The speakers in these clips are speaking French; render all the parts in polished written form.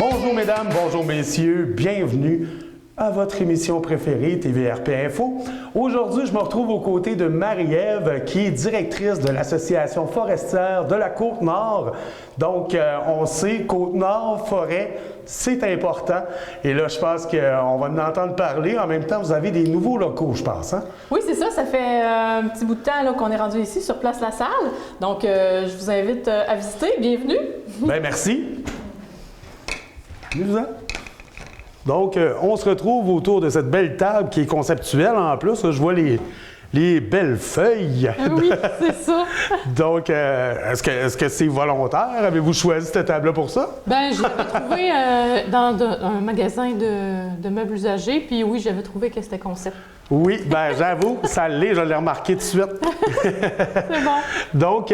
Bonjour mesdames, bonjour messieurs, bienvenue à votre émission préférée TVRP Info. Aujourd'hui, je me retrouve aux côtés de Marie-Ève qui est directrice de l'Association forestière de la Côte-Nord. Donc, on sait, Côte-Nord, forêt, c'est important. Et là, je pense qu'on va en entendre parler. En même temps, vous avez des nouveaux locaux, je pense, hein? Oui, c'est ça. Ça fait un petit bout de temps qu'on est rendu ici sur Place La Salle. Donc, je vous invite à visiter. Bienvenue. Bien, merci. Venez-vous-en. Donc, on se retrouve autour de cette belle table qui est conceptuelle en plus. Là, je vois les belles feuilles. Oui, c'est ça. Donc, est-ce que c'est volontaire? Avez-vous choisi cette table-là pour ça? Bien, je l'avais trouvé dans un magasin de meubles usagés. Puis oui, j'avais trouvé que c'était concept. Oui, bien j'avoue, ça l'est, je l'ai remarqué tout de suite. C'est bon. Donc,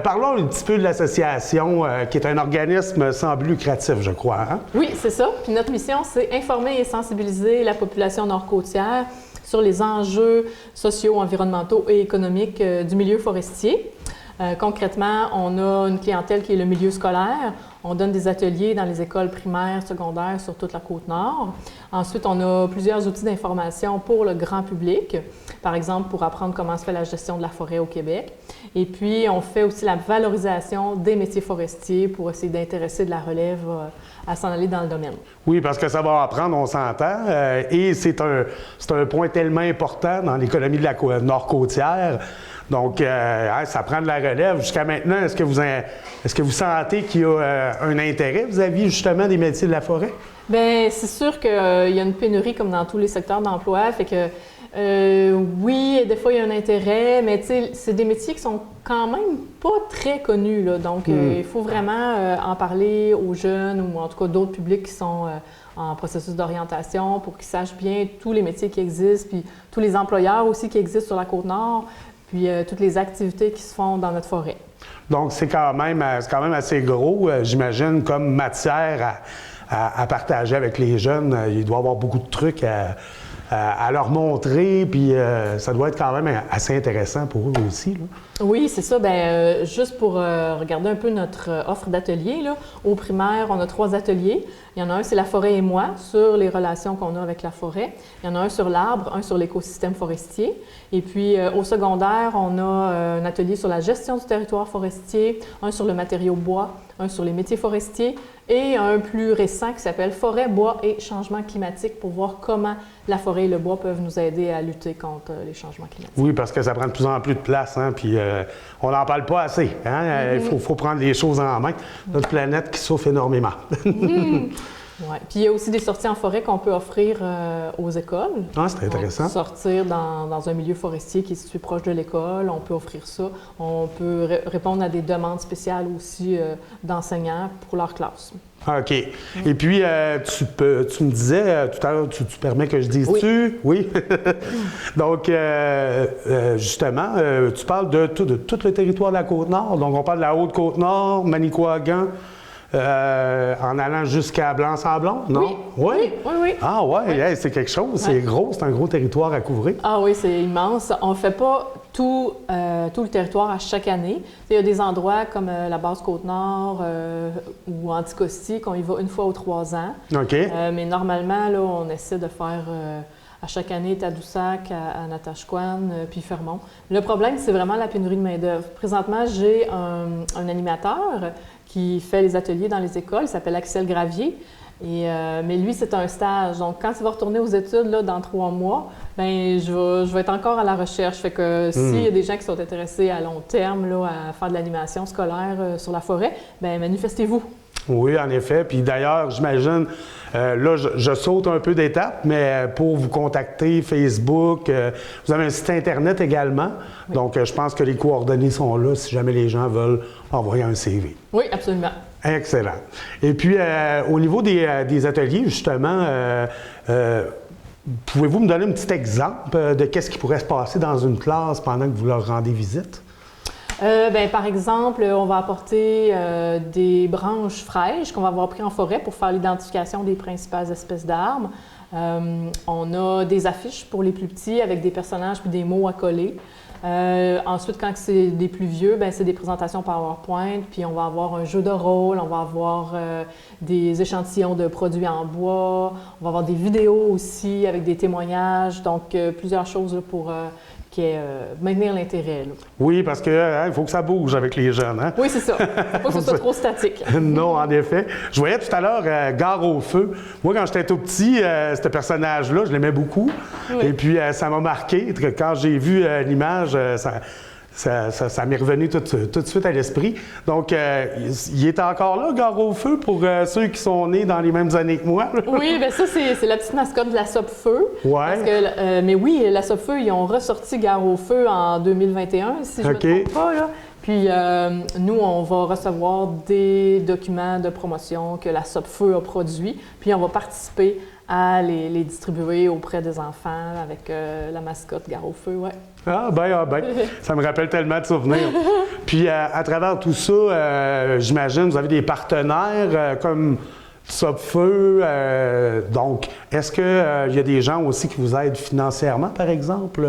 parlons un petit peu de l'association, qui est un organisme sans but lucratif, je crois. Hein? Oui, c'est ça. Puis notre mission, c'est informer et sensibiliser la population nord-côtière sur les enjeux sociaux, environnementaux et économiques du milieu forestier. Concrètement, on a une clientèle qui est le milieu scolaire. On donne des ateliers dans les écoles primaires, secondaires sur toute la Côte-Nord. Ensuite, on a plusieurs outils d'information pour le grand public, par exemple pour apprendre comment se fait la gestion de la forêt au Québec. Et puis, on fait aussi la valorisation des métiers forestiers pour essayer d'intéresser de la relève à s'en aller dans le domaine. Oui, parce que ça va apprendre, on s'entend, et c'est un point tellement important dans l'économie de la nord-côtière. Donc, ça prend de la relève. Jusqu'à maintenant, est-ce que vous sentez qu'il y a un intérêt vis-à-vis justement des métiers de la forêt? Bien, c'est sûr qu'il y a une pénurie comme dans tous les secteurs d'emploi. Fait que oui, des fois, il y a un intérêt, mais c'est des métiers qui sont quand même pas très connus, là. Donc, il faut vraiment en parler aux jeunes ou en tout cas d'autres publics qui sont en processus d'orientation pour qu'ils sachent bien tous les métiers qui existent, puis tous les employeurs aussi qui existent sur la Côte-Nord, puis toutes les activités qui se font dans notre forêt. Donc, c'est quand même assez gros, j'imagine, comme matière à partager avec les jeunes. Il doit y avoir beaucoup de trucs à leur montrer, puis ça doit être quand même assez intéressant pour eux aussi, là. Oui, c'est ça. Bien, juste pour regarder un peu notre offre d'ateliers, là, au primaire, on a 3 ateliers. Il y en a un, c'est la forêt et moi, sur les relations qu'on a avec la forêt. Il y en a un sur l'arbre, un sur l'écosystème forestier. Et puis, au secondaire, on a un atelier sur la gestion du territoire forestier, un sur le matériau bois, un sur les métiers forestiers et un plus récent qui s'appelle Forêt, bois et changement climatique pour voir comment la forêt et le bois peuvent nous aider à lutter contre les changements climatiques. Oui, parce que ça prend de plus en plus de place, hein, puis on n'en parle pas assez. Hein? Il faut prendre les choses en main. Notre planète qui souffre énormément. Oui. Puis il y a aussi des sorties en forêt qu'on peut offrir aux écoles. Ah, c'est intéressant. Donc, sortir dans un milieu forestier qui est situé proche de l'école, on peut offrir ça. On peut répondre à des demandes spéciales aussi d'enseignants pour leur classe. OK. Et puis, tu me disais tout à l'heure, tu permets que je dise oui. tu? Oui. Donc, justement, tu parles de tout le territoire de la Côte-Nord. Donc, on parle de la Haute-Côte-Nord, Manicouagan, en allant jusqu'à Blanc-Sablon, non? Oui. Oui. Ah ouais, oui. Hey, c'est quelque chose, c'est gros, c'est un gros territoire à couvrir. Ah oui, c'est immense. On ne fait pas tout le territoire à chaque année. Il y a des endroits comme la base Côte-Nord ou Anticosti qu'on y va une fois aux 3 ans. OK. Mais normalement, là, on essaie de faire à chaque année Tadoussac, à Natashquan, puis Fermont. Le problème, c'est vraiment la pénurie de main-d'œuvre. Présentement, j'ai un animateur qui fait les ateliers dans les écoles, il s'appelle Axel Gravier. Mais lui, c'est un stage. Donc, quand il va retourner aux études là, dans 3 mois, bien, je vais être encore à la recherche. Fait que s'il y a des gens qui sont intéressés à long terme là, à faire de l'animation scolaire sur la forêt, bien, manifestez-vous. Oui, en effet. Puis d'ailleurs, j'imagine, là, je saute un peu d'étape, mais pour vous contacter, Facebook, vous avez un site Internet également. Oui. Donc, je pense que les coordonnées sont là si jamais les gens veulent envoyer un CV. Oui, absolument. Excellent. Et puis, au niveau des ateliers, justement, pouvez-vous me donner un petit exemple de qu'est-ce qui pourrait se passer dans une classe pendant que vous leur rendez visite? Bien, par exemple, on va apporter des branches fraîches qu'on va avoir prises en forêt pour faire l'identification des principales espèces d'arbres. On a des affiches pour les plus petits avec des personnages puis des mots à coller. Ensuite, quand c'est des plus vieux, ben c'est des présentations PowerPoint, puis on va avoir un jeu de rôle, on va avoir des échantillons de produits en bois, on va avoir des vidéos aussi avec des témoignages, donc plusieurs choses là, pour maintenir l'intérêt. Là. Oui, parce qu'il faut que ça bouge avec les jeunes. Hein? Oui, c'est ça. Faut pas que ce soit trop statique. Non, en effet. Je voyais tout à l'heure Gare au feu. Moi, quand j'étais tout petit, ce personnage-là, je l'aimais beaucoup. Oui. Et puis, ça m'a marqué. Quand j'ai vu l'image, ça m'est revenu tout de suite à l'esprit. Donc, il est encore là, Gare au feu, pour ceux qui sont nés dans les mêmes années que moi. Oui, bien ça, c'est la petite mascotte de la Sopfeu. Ouais. Mais oui, la Sopfeu, ils ont ressorti Gare au feu en 2021, si je ne me trompe pas. Là. Puis, nous, on va recevoir des documents de promotion que la Sopfeu a produits, puis on va participer à les distribuer auprès des enfants avec la mascotte Gare au feu, ouais. Ah ben, ça me rappelle tellement de souvenirs. Puis à travers tout ça, j'imagine, vous avez des partenaires comme Sopfeu. Donc, est-ce qu'il y a des gens aussi qui vous aident financièrement, par exemple?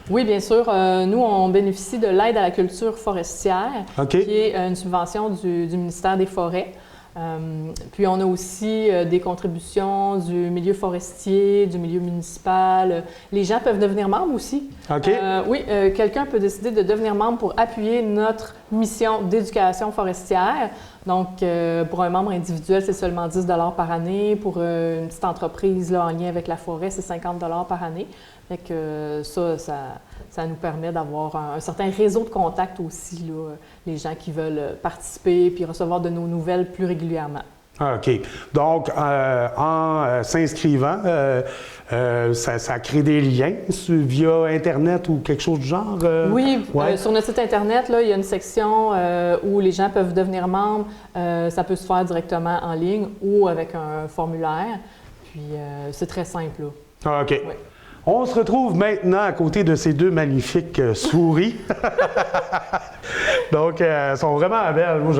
Oui, bien sûr. Nous, on bénéficie de l'aide à la culture forestière, qui est une subvention du ministère des Forêts. Puis on a aussi des contributions du milieu forestier, du milieu municipal. Les gens peuvent devenir membres aussi. Oui, quelqu'un peut décider de devenir membre pour appuyer notre mission d'éducation forestière. Donc, pour un membre individuel, c'est seulement 10 $ par année. Pour une petite entreprise là, en lien avec la forêt, c'est 50 $ par année. Fait que ça nous permet d'avoir un certain réseau de contacts aussi, là, les gens qui veulent participer puis recevoir de nos nouvelles plus régulièrement. OK. Donc, en s'inscrivant, ça crée des liens via Internet ou quelque chose du genre? Oui, sur notre site Internet, là, il y a une section où les gens peuvent devenir membres. Ça peut se faire directement en ligne ou avec un formulaire. Puis, c'est très simple. Là. OK. Oui. On se retrouve maintenant à côté de ces deux magnifiques souris. Donc, elles sont vraiment belles. Moi,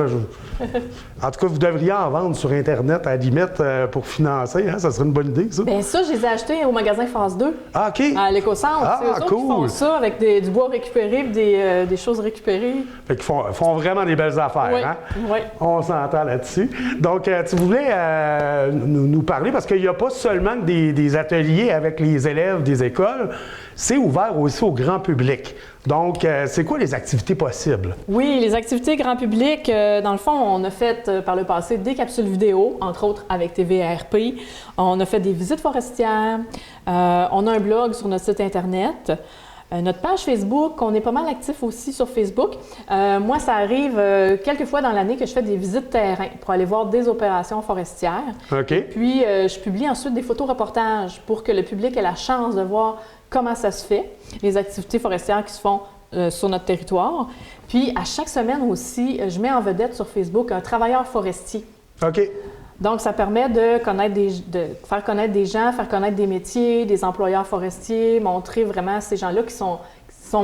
en tout cas, vous devriez en vendre sur Internet à la limite pour financer. Hein? Ça serait une bonne idée, ça. Bien, ça, je les ai achetés au magasin Phase 2. Ah, OK. À l'Éco-Centre. C'est eux qui font ça avec du bois récupéré et des choses récupérées. Fait qu'ils font vraiment des belles affaires. Oui. Hein? Oui. On s'entend là-dessus. Donc, tu voulais nous parler, parce qu'il n'y a pas seulement des ateliers avec les élèves des écoles, c'est ouvert aussi au grand public. Donc, c'est quoi les activités possibles? Oui, les activités grand public, dans le fond, on a fait par le passé des capsules vidéo, entre autres avec TVRP. On a fait des visites forestières. On a un blog sur notre site Internet. Notre page Facebook, on est pas mal actif aussi sur Facebook. Moi, ça arrive quelques fois dans l'année que je fais des visites terrain pour aller voir des opérations forestières. OK. Et puis, je publie ensuite des photos-reportages pour que le public ait la chance de voir comment ça se fait, les activités forestières qui se font sur notre territoire. Puis, à chaque semaine aussi, je mets en vedette sur Facebook un travailleur forestier. OK. Donc, ça permet de faire connaître des gens, faire connaître des métiers, des employeurs forestiers, montrer vraiment ces gens-là qui sont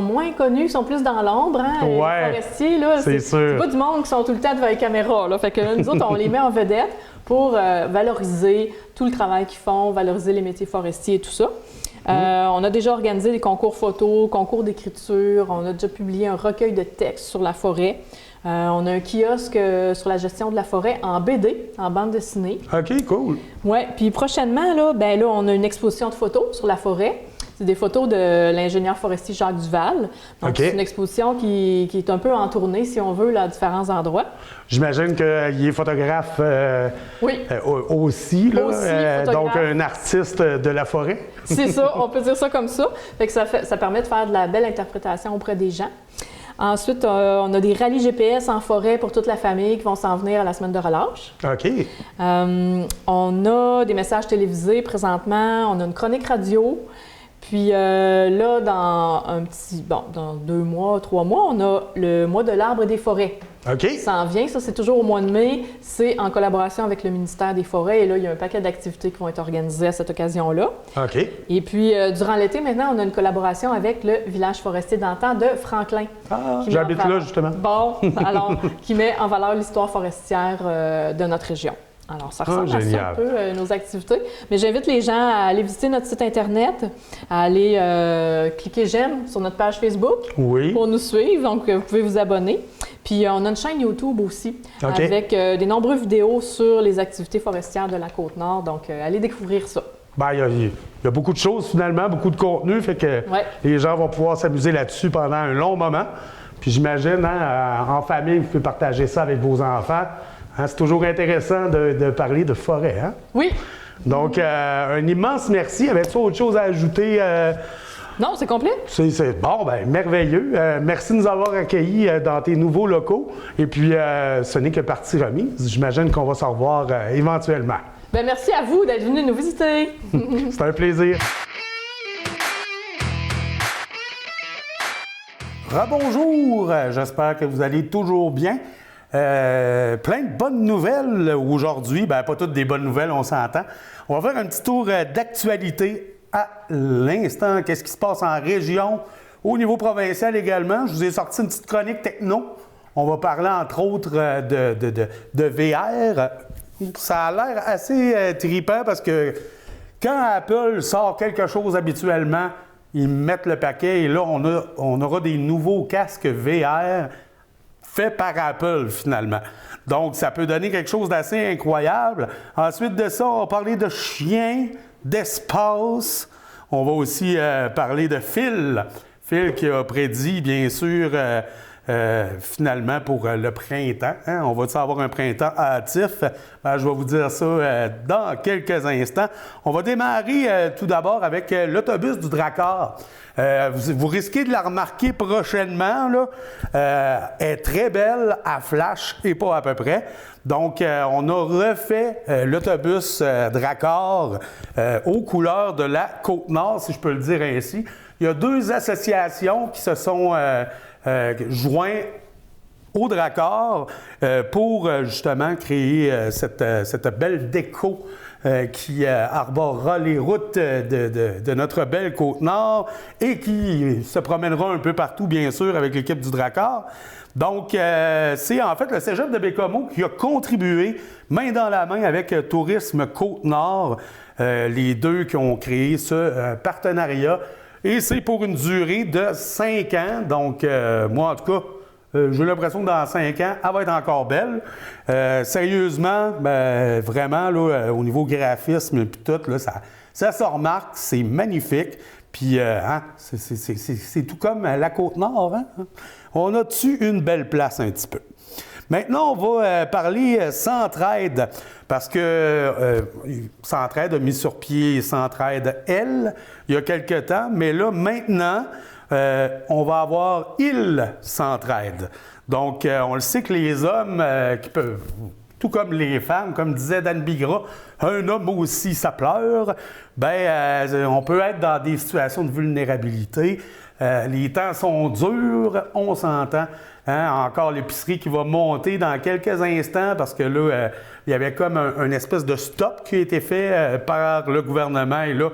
moins connus, qui sont plus dans l'ombre. Hein, les forestiers, là, c'est pas du monde qui sont tout le temps devant les caméras. Là. Fait que là, nous autres, on les met en vedette pour valoriser tout le travail qu'ils font, valoriser les métiers forestiers et tout ça. On a déjà organisé des concours photos, concours d'écriture, on a déjà publié un recueil de textes sur la forêt. On a un kiosque sur la gestion de la forêt en BD, en bande dessinée. OK, cool. Oui, puis prochainement, là, on a une exposition de photos sur la forêt. C'est des photos de l'ingénieur forestier Jacques Duval. Donc, c'est une exposition qui est un peu en tournée, si on veut, là, à différents endroits. J'imagine qu'il est photographe aussi, là, donc un artiste de la forêt. C'est ça, on peut dire ça comme ça. Fait que ça permet de faire de la belle interprétation auprès des gens. Ensuite, on a des rallyes GPS en forêt pour toute la famille qui vont s'en venir à la semaine de relâche. OK. On a des messages télévisés présentement, on a une chronique radio. Puis là, dans dans 2 mois, 3 mois, on a le mois de l'arbre et des forêts. OK. Ça en vient, ça c'est toujours au mois de mai. C'est en collaboration avec le ministère des Forêts. Et là, il y a un paquet d'activités qui vont être organisées à cette occasion-là. OK. Et puis, durant l'été, maintenant, on a une collaboration avec le village forestier d'antan de Franklin. Ah, j'habite là, justement. Bon, alors, qui met en valeur l'histoire forestière de notre région. Alors, ça ressemble à ça génial. un peu, nos activités. Mais j'invite les gens à aller visiter notre site Internet, à aller cliquer « J'aime » sur notre page Facebook Oui. pour nous suivre. Donc, vous pouvez vous abonner. Puis, on a une chaîne YouTube aussi OK. avec des nombreuses vidéos sur les activités forestières de la Côte-Nord. Donc, allez découvrir ça. Ben, il y a beaucoup de choses finalement, beaucoup de contenu, fait que Ouais. les gens vont pouvoir s'amuser là-dessus pendant un long moment. Puis j'imagine, en famille, vous pouvez partager ça avec vos enfants. Hein, c'est toujours intéressant de parler de forêt. Hein? Oui. Donc, un immense merci. Avais-tu autre chose à ajouter? Non, c'est complet? C'est bon, ben merveilleux. Merci de nous avoir accueillis dans tes nouveaux locaux. Et puis, ce n'est que partie remise. J'imagine qu'on va se revoir éventuellement. Bien, merci à vous d'être venus nous visiter. C'est un plaisir. Rebonjour, j'espère que vous allez toujours bien. Plein de bonnes nouvelles aujourd'hui. Ben, pas toutes des bonnes nouvelles, on s'entend. On va faire un petit tour d'actualité à l'instant. Qu'est-ce qui se passe en région, au niveau provincial également. Je vous ai sorti une petite chronique techno. On va parler entre autres de VR. Ça a l'air assez trippant parce que quand Apple sort quelque chose habituellement, ils mettent le paquet et là, on aura des nouveaux casques VR faits par Apple finalement. Donc, ça peut donner quelque chose d'assez incroyable. Ensuite de ça, on va parler de chiens, d'espace. On va aussi parler de Phil. Phil qui a prédit, bien sûr, finalement pour le printemps. Hein? On va-tu avoir un printemps hâtif? Ben, je vais vous dire ça dans quelques instants. On va démarrer tout d'abord avec l'autobus du Drakkar. Vous risquez de la remarquer prochainement. Là. Elle est très belle, à flash et pas à peu près. Donc, on a refait l'autobus Drakkar aux couleurs de la Côte-Nord, si je peux le dire ainsi. Il y a deux associations qui se sont joints au Drakkar pour justement créer cette belle déco qui arborera les routes de notre belle Côte-Nord et qui se promènera un peu partout, bien sûr, avec l'équipe du Drakkar. Donc, c'est en fait le Cégep de Bécomo qui a contribué main dans la main avec Tourisme Côte-Nord, les deux qui ont créé ce partenariat. Et c'est pour une durée de 5 ans. Donc, moi, en tout cas, j'ai l'impression que dans 5 ans, elle va être encore belle. Sérieusement, ben, vraiment, là, au niveau graphisme et tout, là, ça se remarque, c'est magnifique. Puis, hein, c'est tout comme la Côte-Nord. Hein? On a-tu une belle place un petit peu? Maintenant, on va parler Centraide, parce que Centraide a mis sur pied Centraide L il y a quelque temps, mais là, maintenant, on va avoir Île Centraide. Donc, on le sait que les hommes qui peuvent, tout comme les femmes, comme disait Dan Bigra, un homme aussi, ça pleure, bien, on peut être dans des situations de vulnérabilité. Les temps sont durs, on s'entend. Hein, encore l'épicerie qui va monter dans quelques instants parce que là, il y avait comme un espèce de stop qui a été fait par le gouvernement. Et là,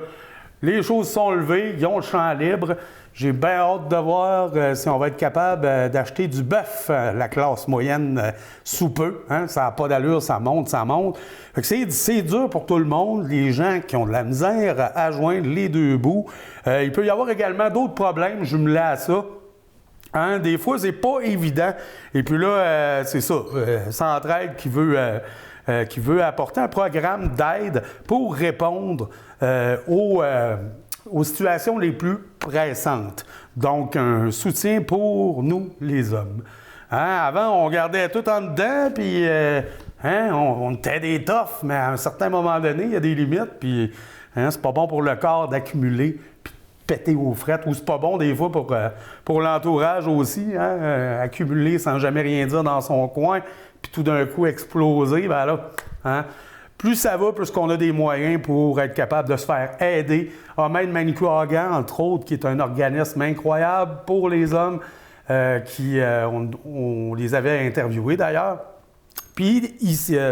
les choses sont levées, ils ont le champ libre. J'ai bien hâte de voir si on va être capable d'acheter du bœuf, la classe moyenne, sous peu. Hein? Ça n'a pas d'allure, ça monte, ça monte. Fait que c'est dur pour tout le monde, les gens qui ont de la misère à joindre les deux bouts. Il peut y avoir également d'autres problèmes jumelés à ça. Hein? Des fois, c'est pas évident. Et puis là, c'est ça, Centraide qui veut apporter un programme d'aide pour répondre aux situations les plus pressantes. Donc, un soutien pour nous, les hommes. Hein? Avant, on gardait tout en dedans, puis on était des toughs, mais à un certain moment donné, il y a des limites, puis c'est pas bon pour le corps d'accumuler, puis de péter aux frettes, ou c'est pas bon des fois pour l'entourage aussi, hein? Accumuler sans jamais rien dire dans son coin, puis tout d'un coup exploser, ben là, hein? Plus ça va, plus qu'on a des moyens pour être capable de se faire aider. Ahmed Manicouagan, entre autres, qui est un organisme incroyable pour les hommes, on les avait interviewés d'ailleurs. Puis,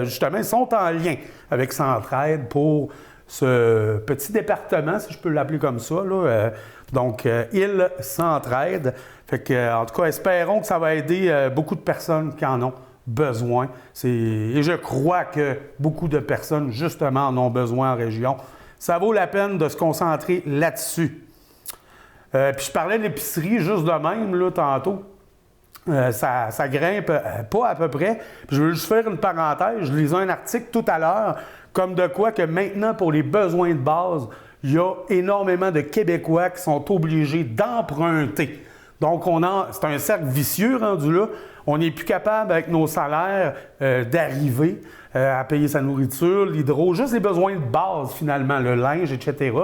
justement, ils sont en lien avec Centraide pour ce petit département, si je peux l'appeler comme ça, là. Donc, Île Centraide. Fait que, en tout cas, espérons que ça va aider beaucoup de personnes qui en ont besoin. Et je crois que beaucoup de personnes, justement, en ont besoin en région. Ça vaut la peine de se concentrer là-dessus. Puis je parlais de l'épicerie juste de même, là, tantôt. Ça grimpe pas à peu près. Puis je veux juste faire une parenthèse. Je lisais un article tout à l'heure, comme de quoi que maintenant, pour les besoins de base, il y a énormément de Québécois qui sont obligés d'emprunter. Donc, c'est un cercle vicieux rendu là. On n'est plus capable, avec nos salaires, d'arriver à payer sa nourriture, l'hydro, juste les besoins de base, finalement, le linge, etc.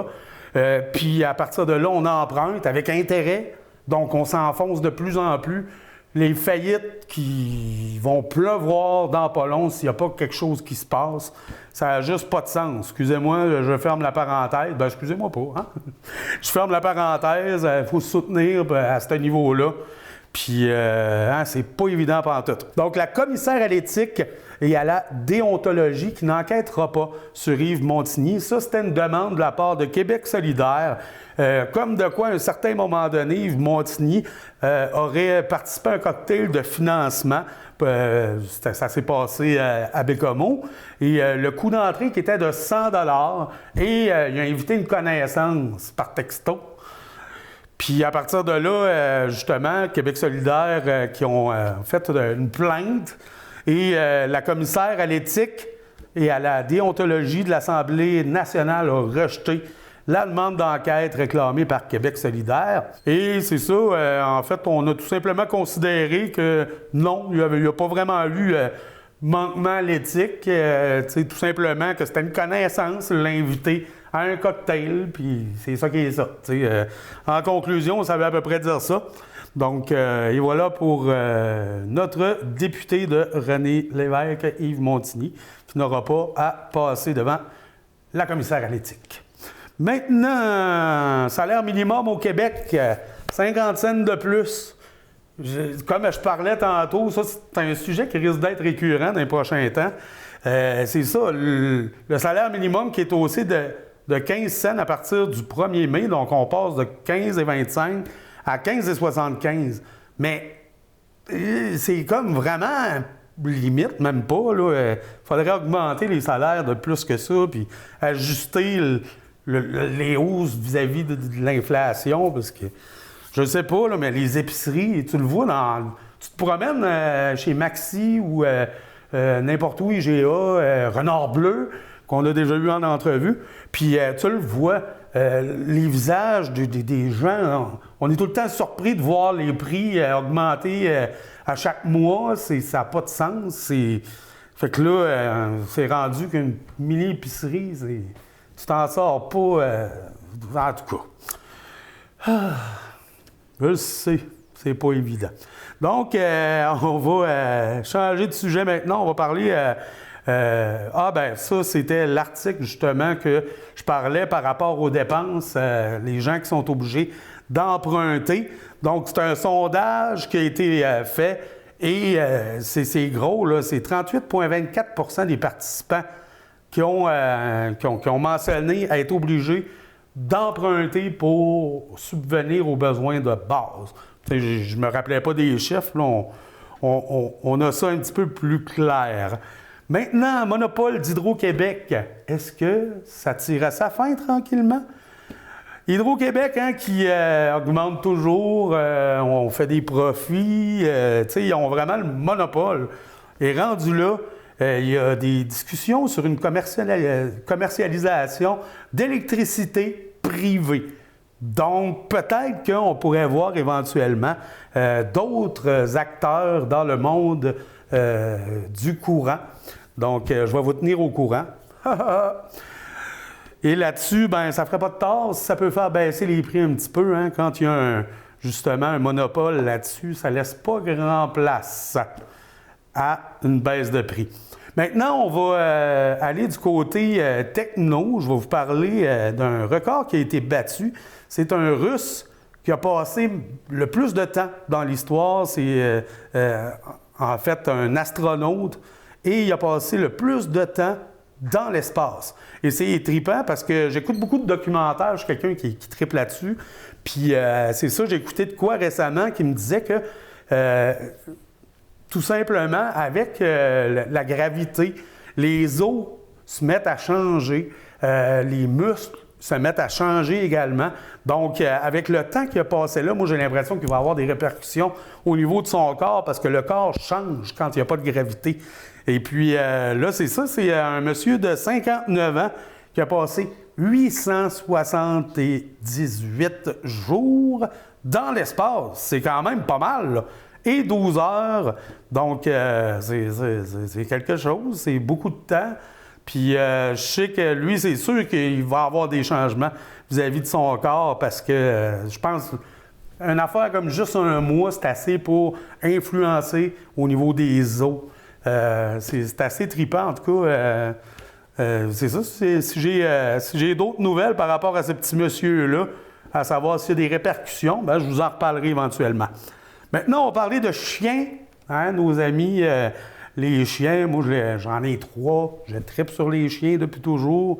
Puis, à partir de là, on emprunte avec intérêt. Donc, on s'enfonce de plus en plus. Les faillites qui vont pleuvoir dans pas long s'il n'y a pas quelque chose qui se passe, ça n'a juste pas de sens. Excusez-moi, je ferme la parenthèse. Ben, excusez-moi pas, hein? Je ferme la parenthèse, il faut se soutenir à ce niveau-là. Puis, c'est pas évident pantoute. Donc, la commissaire à l'éthique et à la déontologie qui n'enquêtera pas sur Yves Montigny, ça, c'était une demande de la part de Québec solidaire. Comme de quoi, à un certain moment donné, Yves Montigny aurait participé à un cocktail de financement. Ça s'est passé à Bécomo. Et le coût d'entrée qui était de 100 $. Et il a invité une connaissance par texto. Puis à partir de là, justement, Québec solidaire qui ont fait une plainte et la commissaire à l'éthique et à la déontologie de l'Assemblée nationale a rejeté la demande d'enquête réclamée par Québec solidaire. Et c'est ça, en fait, on a tout simplement considéré que non, il n'y a pas vraiment eu manquement à l'éthique, tout simplement que c'était une connaissance, l'inviter à un cocktail, puis c'est ça qui est ça. En conclusion, ça veut à peu près dire ça. Donc, et voilà pour notre député de René Lévesque, Yves Montigny, qui n'aura pas à passer devant la commissaire à l'éthique. Maintenant, salaire minimum au Québec, 50 cents de plus. Comme je parlais tantôt, ça, c'est un sujet qui risque d'être récurrent dans les prochains temps. C'est ça, le salaire minimum qui est haussé de 15 cents à partir du 1er mai. Donc, on passe de 15,25 à 15,75. Mais c'est comme vraiment limite, même pas. Il faudrait augmenter les salaires de plus que ça, puis ajuster les hausses vis-à-vis de l'inflation, parce que, je ne sais pas, là, mais les épiceries, tu le vois, tu te promènes chez Maxi ou n'importe où, IGA, Renard Bleu, qu'on a déjà eu en entrevue, puis tu le vois, les visages des gens, on est tout le temps surpris de voir les prix augmenter à chaque mois, ça n'a pas de sens. Fait que là, c'est rendu qu'une mini-épicerie, tu t'en sors pas, en tout cas. Je le sais, c'est pas évident. Donc, on va changer de sujet maintenant. On va parler... ça, c'était l'article, justement, que je parlais par rapport aux dépenses, les gens qui sont obligés d'emprunter. Donc, c'est un sondage qui a été fait et c'est gros, là, c'est 38,24 % des participants qui ont mentionné être obligés d'emprunter pour subvenir aux besoins de base. Je ne me rappelais pas des chiffres, là, on a ça un petit peu plus clair. Maintenant, monopole d'Hydro-Québec, est-ce que ça tire à sa fin tranquillement? Hydro-Québec, qui augmente toujours, on fait des profits, ils ont vraiment le monopole. Et rendu là, il y a des discussions sur une commercialisation d'électricité privée. Donc, peut-être qu'on pourrait voir éventuellement d'autres acteurs dans le monde du courant. Donc, je vais vous tenir au courant. Et là-dessus, ça ne ferait pas de tort. Ça peut faire baisser les prix un petit peu. Quand il y a justement un monopole là-dessus, ça ne laisse pas grand place à une baisse de prix. Maintenant, on va aller du côté techno. Je vais vous parler d'un record qui a été battu. C'est un Russe qui a passé le plus de temps dans l'histoire. C'est en fait un astronaute et il a passé le plus de temps dans l'espace. Et c'est trippant parce que j'écoute beaucoup de documentaires. Je suis quelqu'un qui trippe là-dessus. Puis c'est ça, j'ai écouté de quoi récemment qui me disait que tout simplement, avec la gravité, les os se mettent à changer, les muscles se mettent à changer également. Donc, avec le temps qu'il a passé là, moi, j'ai l'impression qu'il va avoir des répercussions au niveau de son corps parce que le corps change quand il n'y a pas de gravité. Et puis, là, c'est ça, c'est un monsieur de 59 ans qui a passé 878 jours dans l'espace. C'est quand même pas mal, là. Et 12 heures. Donc, c'est quelque chose. C'est beaucoup de temps. Puis, je sais que lui, c'est sûr qu'il va avoir des changements vis-à-vis de son corps parce que je pense une affaire comme juste un mois, c'est assez pour influencer au niveau des os. C'est assez trippant, en tout cas. C'est ça. Si j'ai d'autres nouvelles par rapport à ce petit monsieur-là, à savoir s'il y a des répercussions, bien, je vous en reparlerai éventuellement. Maintenant, on va parler de chiens, hein, nos amis, les chiens. Moi, j'en ai 3. Je trippe sur les chiens depuis toujours.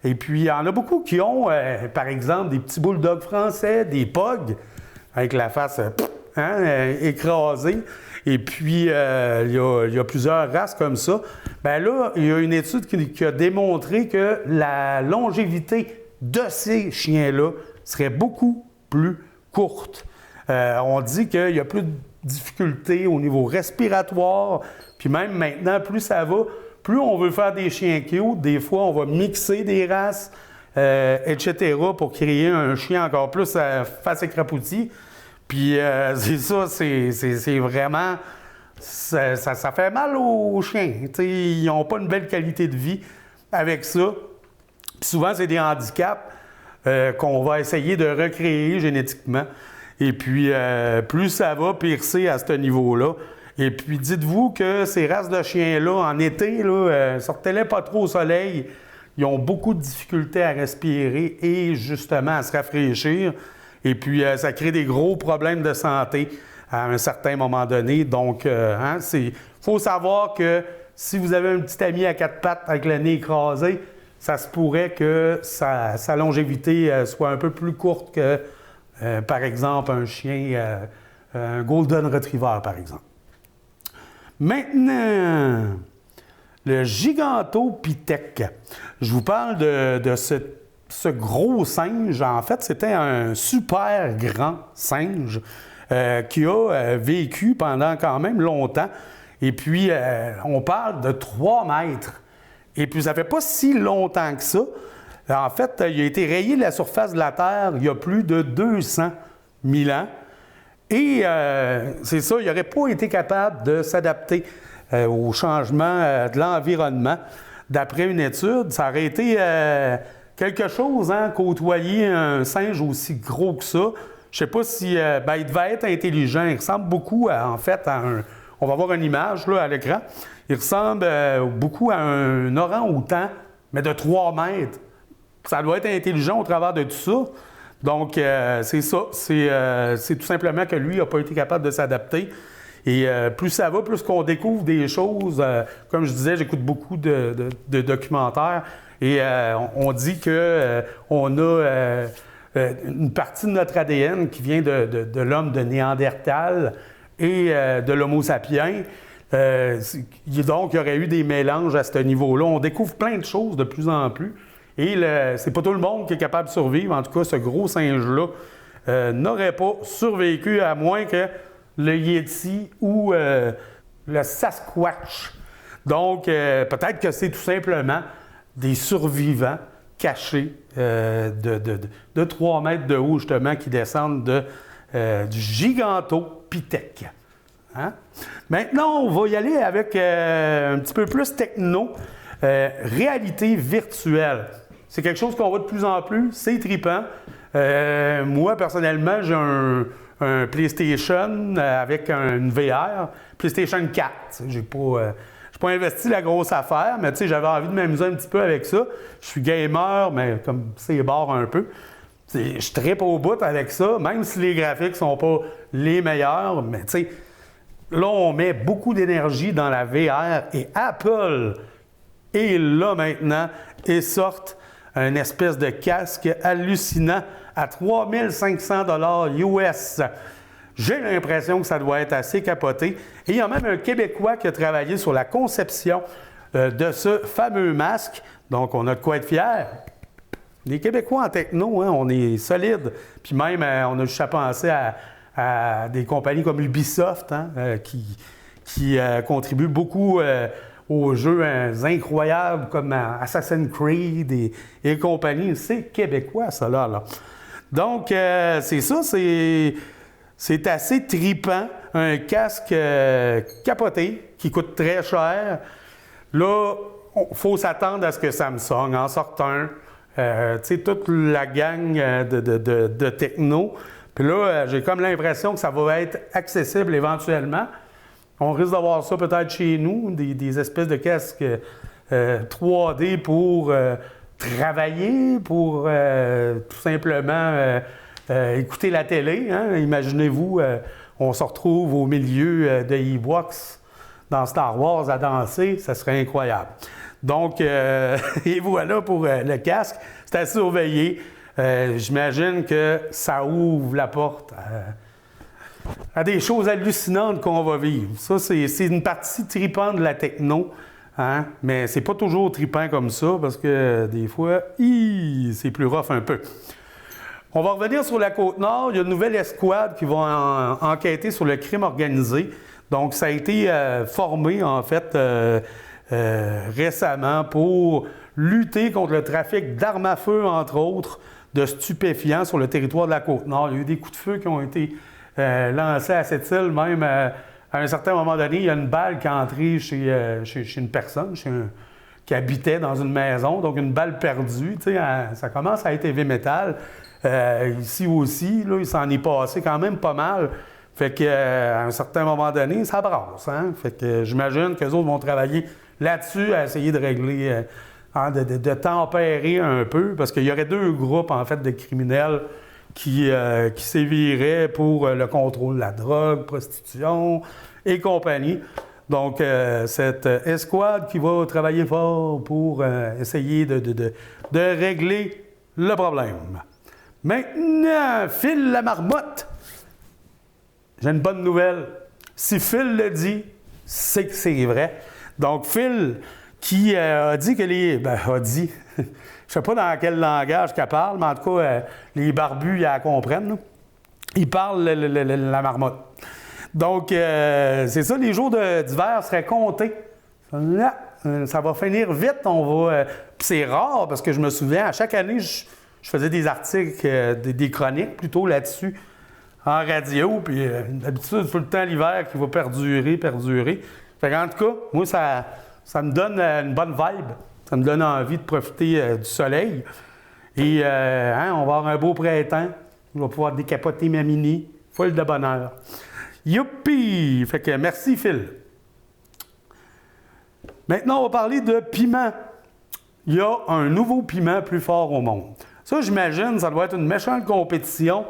Et puis, il y en a beaucoup qui ont, par exemple, des petits bulldogs français, des pugs, avec la face écrasée. Et puis, il y a plusieurs races comme ça. Bien là, il y a une étude qui a démontré que la longévité de ces chiens-là serait beaucoup plus courte. On dit qu'il y a plus de difficultés au niveau respiratoire, puis même maintenant, plus ça va, plus on veut faire des chiens cute, des fois, on va mixer des races, etc., pour créer un chien encore plus face écrapoutie. Puis c'est ça, c'est vraiment... Ça fait mal aux chiens. T'sais, ils n'ont pas une belle qualité de vie avec ça. Puis souvent, c'est des handicaps qu'on va essayer de recréer génétiquement. Et puis, plus ça va, pire c'est à ce niveau-là. Et puis, dites-vous que ces races de chiens-là, en été, sortez-les pas trop au soleil. Ils ont beaucoup de difficultés à respirer et justement à se rafraîchir. Et puis, ça crée des gros problèmes de santé à un certain moment donné. Donc, faut savoir que si vous avez un petit ami à 4 pattes avec le nez écrasé, ça se pourrait que sa longévité soit un peu plus courte que, par exemple, un chien, un Golden Retriever, par exemple. Maintenant, le Gigantopithèque. Je vous parle de ce gros singe. En fait, c'était un super grand singe qui a vécu pendant quand même longtemps. Et puis, on parle de 3 mètres. Et puis, ça fait pas si longtemps que ça. En fait, il a été rayé de la surface de la Terre il y a plus de 200 000 ans. Et c'est ça, il n'aurait pas été capable de s'adapter au changement de l'environnement. D'après une étude, ça aurait été quelque chose, hein, côtoyer un singe aussi gros que ça. Je ne sais pas si... il devait être intelligent. Il ressemble beaucoup, en fait, à un... On va voir une image là, à l'écran. Il ressemble beaucoup à un orang-outan, mais de 3 mètres. Ça doit être intelligent au travers de tout ça. Donc, c'est ça. C'est tout simplement que lui n'a pas été capable de s'adapter. Et plus ça va, plus qu'on découvre des choses. Comme je disais, j'écoute beaucoup de documentaires. Et on dit qu'on a une partie de notre ADN qui vient de l'homme de Néandertal et de l'Homo sapiens. Donc, il y aurait eu des mélanges à ce niveau-là. On découvre plein de choses de plus en plus. Et c'est pas tout le monde qui est capable de survivre. En tout cas, ce gros singe-là n'aurait pas survécu à moins que le Yéti ou le Sasquatch. Donc, peut-être que c'est tout simplement des survivants cachés de 3 mètres de haut, justement, qui descendent du Gigantopithèque. Hein? Maintenant, on va y aller avec un petit peu plus techno. Réalité virtuelle. C'est quelque chose qu'on voit de plus en plus. C'est trippant. Moi, personnellement, j'ai un PlayStation avec une VR, PlayStation 4. J'ai pas investi la grosse affaire, mais j'avais envie de m'amuser un petit peu avec ça. Je suis gamer, mais comme c'est barre un peu. Je trippe au bout avec ça, même si les graphiques sont pas les meilleurs. Mais là, on met beaucoup d'énergie dans la VR et Apple est là maintenant et sortent une espèce de casque hallucinant à 3 500 $ US. J'ai l'impression que ça doit être assez capoté. Et il y a même un Québécois qui a travaillé sur la conception de ce fameux masque. Donc, on a de quoi être fiers. Les Québécois en techno, hein, on est solides. Puis même, on a juste à penser à des compagnies comme Ubisoft, hein, qui contribuent beaucoup aux jeux incroyables comme Assassin's Creed et compagnie. C'est québécois, ça, là. Donc, c'est ça, c'est assez tripant. Un casque capoté qui coûte très cher. Là, il faut s'attendre à ce que Samsung en sorte un. Tu sais, toute la gang de techno. Puis là, j'ai comme l'impression que ça va être accessible éventuellement. On risque d'avoir ça peut-être chez nous, des espèces de casques 3D pour travailler, pour tout simplement écouter la télé. Hein? Imaginez-vous, on se retrouve au milieu de Ewoks dans Star Wars à danser, ça serait incroyable. Donc, et voilà pour le casque. C'est à surveiller. J'imagine que ça ouvre la porte à des choses hallucinantes qu'on va vivre. Ça, c'est une partie tripante de la techno, hein? Mais c'est pas toujours tripant comme ça, parce que des fois, c'est plus rough un peu. On va revenir sur la Côte-Nord. Il y a une nouvelle escouade qui va enquêter sur le crime organisé. Donc, ça a été formé, en fait, récemment pour lutter contre le trafic d'armes à feu, entre autres, de stupéfiants sur le territoire de la Côte-Nord. Il y a eu des coups de feu qui ont été lancés à cette île, même à un certain moment donné. Il y a une balle qui est entrée chez une personne, qui habitait dans une maison, donc une balle perdue. Tu sais, ça commence à être heavy metal. Ici aussi, là, il s'en est passé quand même pas mal. Fait qu'à un certain moment donné, ça brasse. Hein? Fait que j'imagine qu'eux autres vont travailler là-dessus à essayer de régler, de tempérer un peu, parce qu'il y aurait deux groupes, en fait, de criminels qui séviraient pour le contrôle de la drogue, prostitution et compagnie. Donc, cette escouade qui va travailler fort pour essayer de régler le problème. Maintenant, Phil la marmotte. J'ai une bonne nouvelle. Si Phil le dit, c'est que c'est vrai. Donc, Phil, qui a dit que a dit, je ne sais pas dans quel langage qu'elle parle, mais en tout cas, les barbus, ils la comprennent. Là. Il parle la marmotte. Donc, c'est ça, les jours d'hiver seraient comptés. Là, ça va finir vite, puis c'est rare, parce que je me souviens, à chaque année, je faisais des articles, des chroniques plutôt là-dessus, en radio, puis d'habitude, c'est tout le temps l'hiver qui va perdurer. Fait qu'en tout cas, moi, ça me donne une bonne vibe. Ça me donne envie de profiter du soleil. Et on va avoir un beau printemps. Je vais pouvoir décapoter ma mini. Folle de bonheur. Youpi! Fait que merci, Phil. Maintenant, on va parler de piment. Il y a un nouveau piment plus fort au monde. Ça, j'imagine, ça doit être une méchante compétition.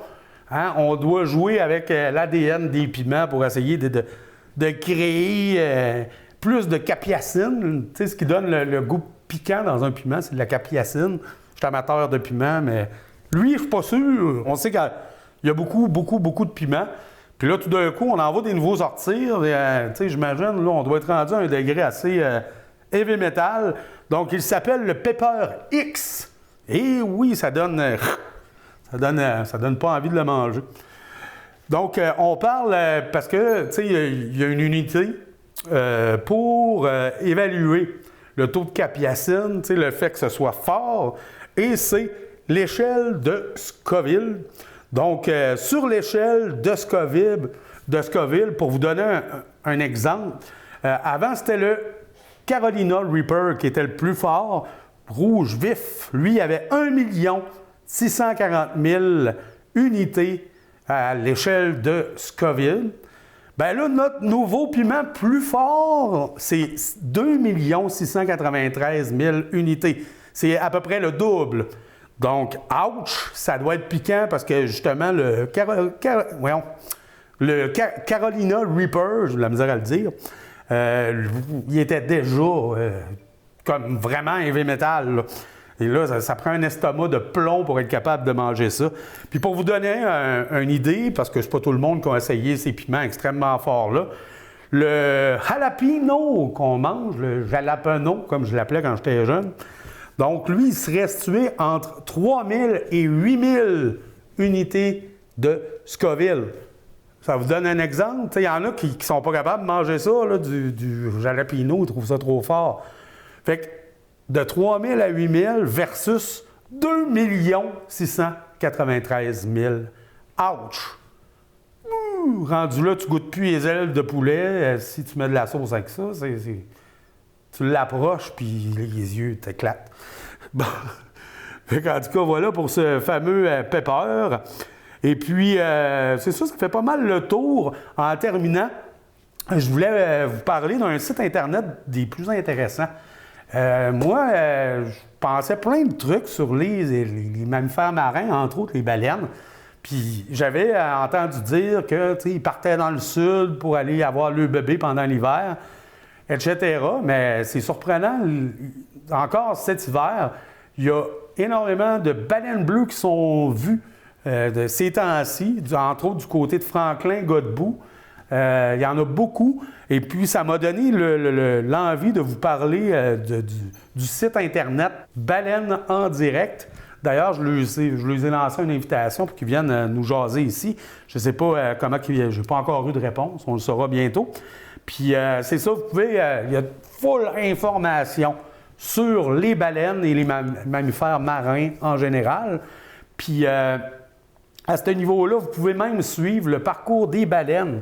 Hein? On doit jouer avec l'ADN des piments pour essayer de créer plus de capsaïcine. Tu sais, ce qui donne le goût piquant dans un piment, c'est de la capsaïcine. Je suis amateur de piment, mais lui, je ne suis pas sûr. On sait qu'il y a beaucoup de piments. Puis là, tout d'un coup, on en voit des nouveaux sortir. Tu sais, j'imagine, là, on doit être rendu à un degré assez heavy metal. Donc, il s'appelle le Pepper X. Et oui, ça donne pas envie de le manger. Donc, on parle parce que, tu sais, il y a une unité pour évaluer le taux de capsaïcine, tu sais, le fait que ce soit fort, et c'est l'échelle de Scoville. Donc, sur l'échelle de Scoville, pour vous donner un exemple, avant, c'était le Carolina Reaper qui était le plus fort, rouge vif. Lui, il avait 1 640 000 unités à l'échelle de Scoville. Bien là, notre nouveau piment plus fort, c'est 2 693 000 unités. C'est à peu près le double. Donc, ouch, ça doit être piquant parce que justement, le Carolina Reaper, j'ai de la misère à le dire, il était déjà comme vraiment heavy metal. Et là, ça prend un estomac de plomb pour être capable de manger ça. Puis pour vous donner une idée, parce que c'est pas tout le monde qui a essayé ces piments extrêmement forts-là, le jalapeno qu'on mange, le jalapeno, comme je l'appelais quand j'étais jeune, donc lui, il serait situé entre 3000 et 8000 unités de Scoville. Ça vous donne un exemple. Il y en a qui ne sont pas capables de manger ça, là, du jalapeno, ils trouvent ça trop fort. Fait que de 3000 à 8000 versus 2 693 000. Ouch! Rendu là, tu goûtes plus les ailes de poulet. Si tu mets de la sauce avec ça, tu l'approches, puis les yeux t'éclatent. Bon. En tout cas, voilà pour ce fameux pepper. Et puis, c'est ça fait pas mal le tour. En terminant, je voulais vous parler d'un site Internet des plus intéressants. Moi, je pensais plein de trucs sur les mammifères marins, entre autres les baleines. Puis j'avais entendu dire qu'ils partaient dans le sud pour aller avoir le bébé pendant l'hiver, etc. Mais c'est surprenant. Encore cet hiver, il y a énormément de baleines bleues qui sont vues de ces temps-ci, entre autres du côté de Franklin-Godbout. Il y en a beaucoup. Et puis, ça m'a donné l'envie de vous parler du site Internet Baleine en direct. D'ailleurs, je leur ai lancé une invitation pour qu'ils viennent nous jaser ici. Je ne sais pas comment je n'ai pas encore eu de réponse. On le saura bientôt. Puis, c'est ça, vous pouvez... il y a full information sur les baleines et les mammifères marins en général. Puis, à ce niveau-là, vous pouvez même suivre le parcours des baleines.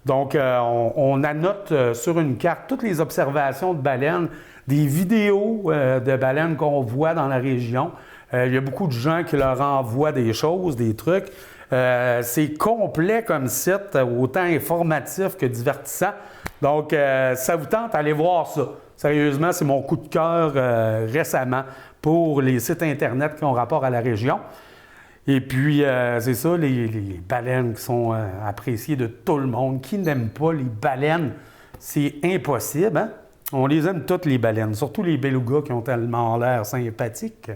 Donc, on annote sur une carte toutes les observations de baleines, des vidéos de baleines qu'on voit dans la région. Il y a beaucoup de gens qui leur envoient des choses, des trucs. C'est complet comme site, autant informatif que divertissant. Donc, ça vous tente, allez voir ça. Sérieusement, c'est mon coup de cœur récemment pour les sites Internet qui ont rapport à la région. Et puis, c'est ça, les baleines qui sont appréciées de tout le monde. Qui n'aime pas les baleines? C'est impossible, hein? On les aime toutes, les baleines, surtout les belugas qui ont tellement l'air sympathiques.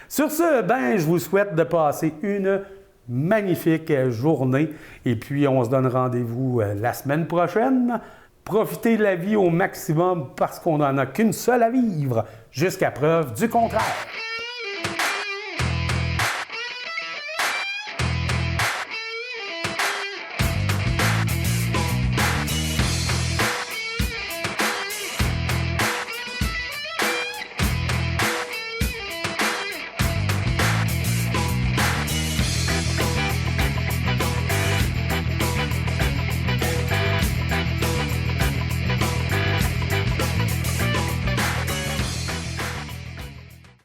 Sur ce, je vous souhaite de passer une magnifique journée. Et puis, on se donne rendez-vous la semaine prochaine. Profitez de la vie au maximum parce qu'on n'en a qu'une seule à vivre, jusqu'à preuve du contraire.